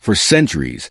For centuries,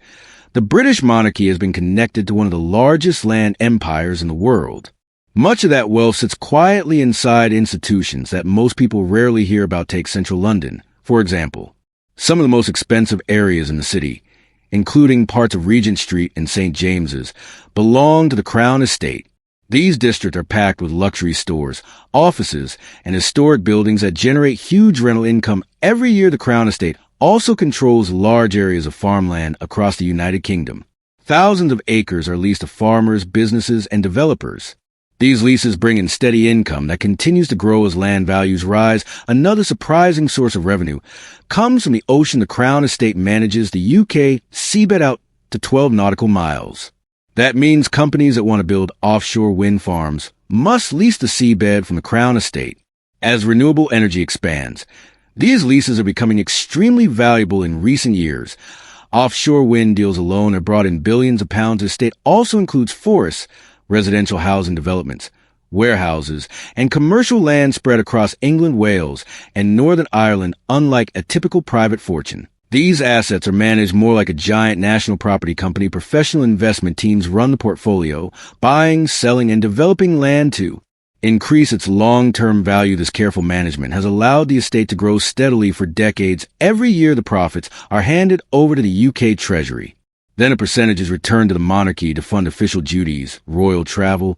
the British monarchy has been connected to one of the largest land empires in the world. Much of that wealth sits quietly inside institutions that most people rarely hear about. Take central London, for example. Some of the most expensive areas in the city, including parts of Regent Street and St. James's, belong to the Crown Estate. These districts are packed with luxury stores, offices, and historic buildings that generate huge rental income every year. The Crown Estate also controls large areas of farmland across the United Kingdom. Thousands of acres are leased to farmers, businesses, and developers. These leases bring in steady income that continues to grow as land values rise. Another surprising source of revenue comes from the ocean. The Crown Estate manages the UK seabed out to 12 nautical miles. That means companies that want to build offshore wind farms must lease the seabed from the Crown Estate. As renewable energy expands, these leases are becoming extremely valuable in recent years. Offshore wind deals alone have brought in billions of pounds. The estate also includes forests, residential housing developments, warehouses, and commercial land spread across England, Wales, and Northern Ireland. Unlike a typical private fortune, these assets are managed more like a giant national property company. Professional investment teams run the portfolio, buying, selling, and developing land to increase its long-term value. This careful management has allowed the estate to grow steadily for decades. Every year, the profits are handed over to the UK Treasury. Then a percentage is returned to the monarchy to fund official duties, royal travel,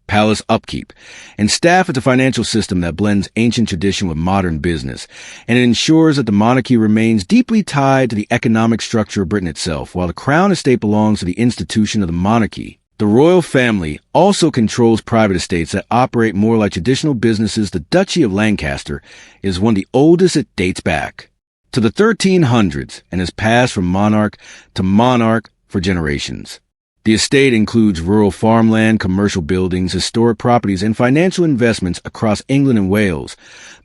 palace upkeep, and staff at the financial system that blends ancient tradition with modern business, and it ensures that the monarchy remains deeply tied to the economic structure of Britain itself. While the Crown Estate belongs to the institution of the monarchy, the royal family also controls private estates that operate more like traditional businesses. The Duchy of Lancaster is one of the oldest. It dates back to the 1300s and has passed from monarch to monarch for generations. The estate includes rural farmland, commercial buildings, historic properties, and financial investments across England and Wales.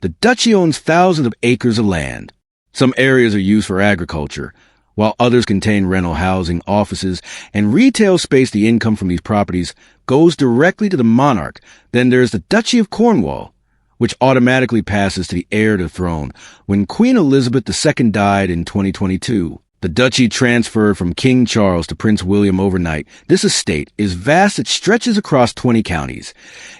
The duchy owns thousands of acres of land. Some areas are used for agriculture, while others contain rental housing, offices, and retail space. The income from these properties goes directly to the monarch. Then there's the Duchy of Cornwall, which automatically passes to the heir to the throne. When Queen Elizabeth II died in 2022, the duchy transferred from King Charles to Prince William overnight. This estate is vast. It stretches across 20 counties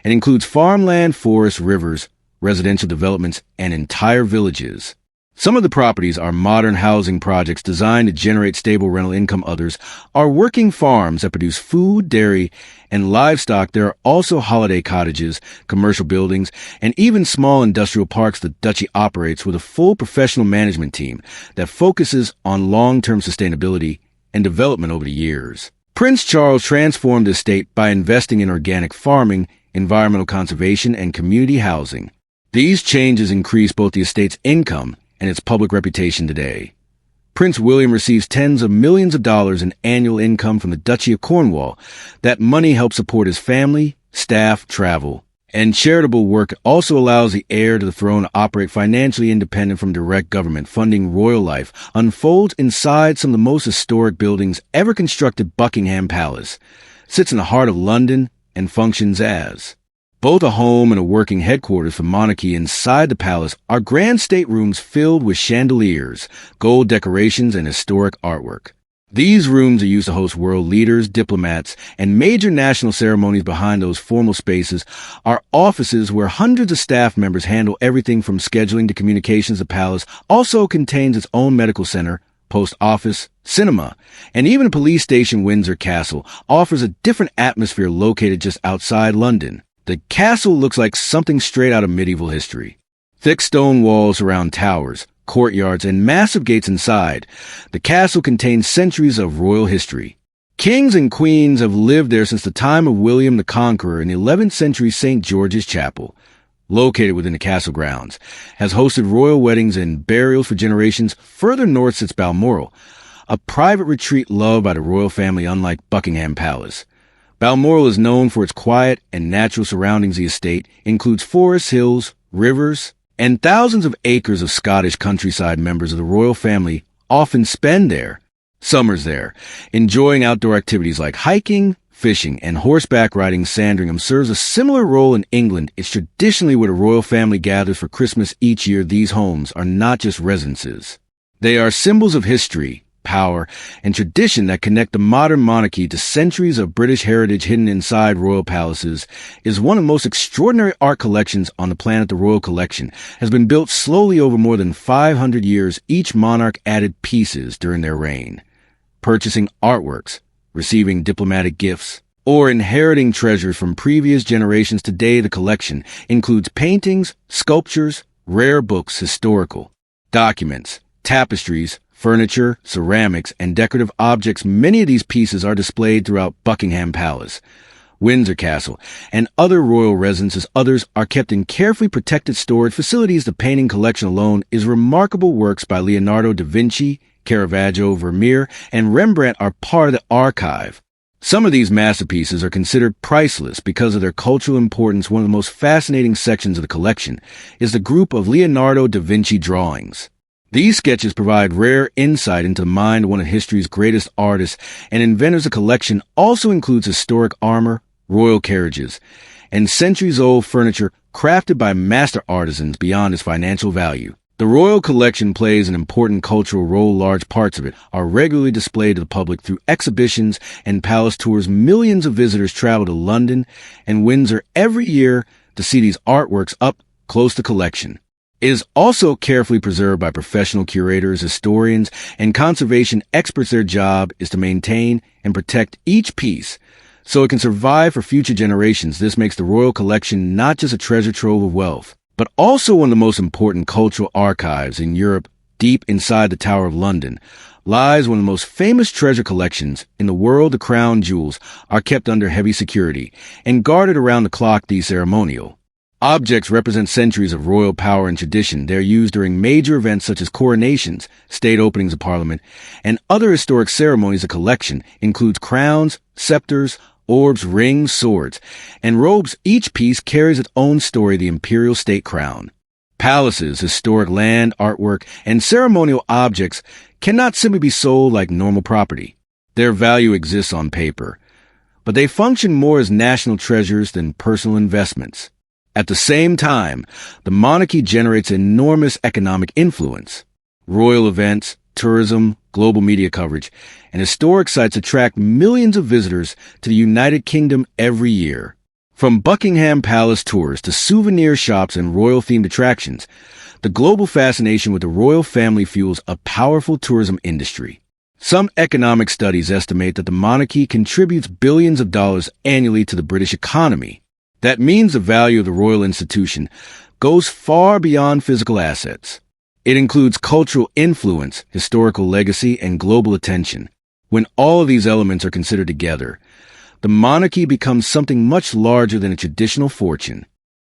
and includes farmland, forests, rivers, residential developments, and entire villages. Some of the properties are modern housing projects designed to generate stable rental income. Others are working farms that produce food, dairy, and livestock. There are also holiday cottages, commercial buildings, and even small industrial parks. The duchy operates with a full professional management team that focuses on long-term sustainability and development over the years. Prince Charles transformed the estate by investing in organic farming, environmental conservation, and community housing. These changes increase both the estate's income and its public reputation today. Prince William receives tens of millions of dollars in annual income from the Duchy of Cornwall. That money helps support his family, staff, travel, and charitable work. It also allows the heir to the throne to operate financially independent from direct government funding. Royal life unfolds inside some of the most historic buildings ever constructed. Buckingham Palace sits in the heart of London and functions as both a home and a working headquarters for monarchy. Inside the palace are grand staterooms filled with chandeliers, gold decorations, and historic artwork. These rooms are used to host world leaders, diplomats, and major national ceremonies. Behind those formal spaces are offices where hundreds of staff members handle everything from scheduling to communications. The palace also contains its own medical center, post office, cinema, and even a police station. Windsor Castle offers a different atmosphere. Located just outside London, the castle looks like something straight out of medieval history. Thick stone walls surround towers, courtyards, and massive gates inside. The castle contains centuries of royal history. Kings and queens have lived there since the time of William the Conqueror. In the 11th century, St. George's Chapel, located within the castle grounds, has hosted royal weddings and burials for generations. Further north sits Balmoral, a private retreat loved by the royal family. Unlike Buckingham Palace, Balmoral is known for its quiet and natural surroundings. The estate includes forests, hills, rivers, and thousands of acres of Scottish countryside. Members of the royal family often spend their summers there, enjoying outdoor activities like hiking, fishing, and horseback riding. Sandringham serves a similar role in England. It's traditionally where the royal family gathers for Christmas each year. These homes are not just residences. They are symbols of history, power, and tradition that connect the modern monarchy to centuries of British heritage hidden inside royal palaces is one of the most extraordinary art collections on the planet. The Royal Collection has been built slowly over more than 500 years. Each monarch added pieces during their reign, purchasing artworks, receiving diplomatic gifts, or inheriting treasures from previous generations. Today, the collection includes paintings, sculptures, rare books, historical documents, tapestries, furniture, ceramics, and decorative objects. Many of these pieces are displayed throughout Buckingham Palace, Windsor Castle, and other royal residences. Others are kept in carefully protected storage facilities. The painting collection alone is remarkable. Works by Leonardo da Vinci, Caravaggio, Vermeer, and Rembrandt are part of the archive. Some of these masterpieces are considered priceless because of their cultural importance. One of the most fascinating sections of the collection is the group of Leonardo da Vinci drawings. These sketches provide rare insight into the mind of one of history's greatest artists and inventors. The collection also includes historic armor, royal carriages, and centuries-old furniture crafted by master artisans beyond its financial value. The Royal Collection plays an important cultural role. Large parts of it are regularly displayed to the public through exhibitions and palace tours. Millions of visitors travel to London and Windsor every year to see these artworks up close to the collection. It is also carefully preserved by professional curators, historians, and conservation experts. Their job is to maintain and protect each piece so it can survive for future generations. This makes the Royal Collection not just a treasure trove of wealth, but also one of the most important cultural archives in Europe. Deep inside the Tower of London lies one of the most famous treasure collections in the world. The crown jewels are kept under heavy security and guarded around the clock. These ceremonial objects represent centuries of royal power and tradition. They're used during major events such as coronations, state openings of parliament, and other historic ceremonies. The collection includes crowns, scepters, orbs, rings, swords, and robes. Each piece carries its own story. The imperial state crown, palaces, historic land, artwork, and ceremonial objects cannot simply be sold like normal property. Their value exists on paper, but they function more as national treasures than personal investments. At the same time, the monarchy generates enormous economic influence. Royal events, tourism, global media coverage, and historic sites attract millions of visitors to the United Kingdom every year. From Buckingham Palace tours to souvenir shops and royal-themed attractions, the global fascination with the royal family fuels a powerful tourism industry. Some economic studies estimate that the monarchy contributes billions of dollars annually to the British economy. That means the value of the royal institution goes far beyond physical assets. It includes cultural influence, historical legacy, and global attention. When all of these elements are considered together, the monarchy becomes something much larger than a traditional fortune.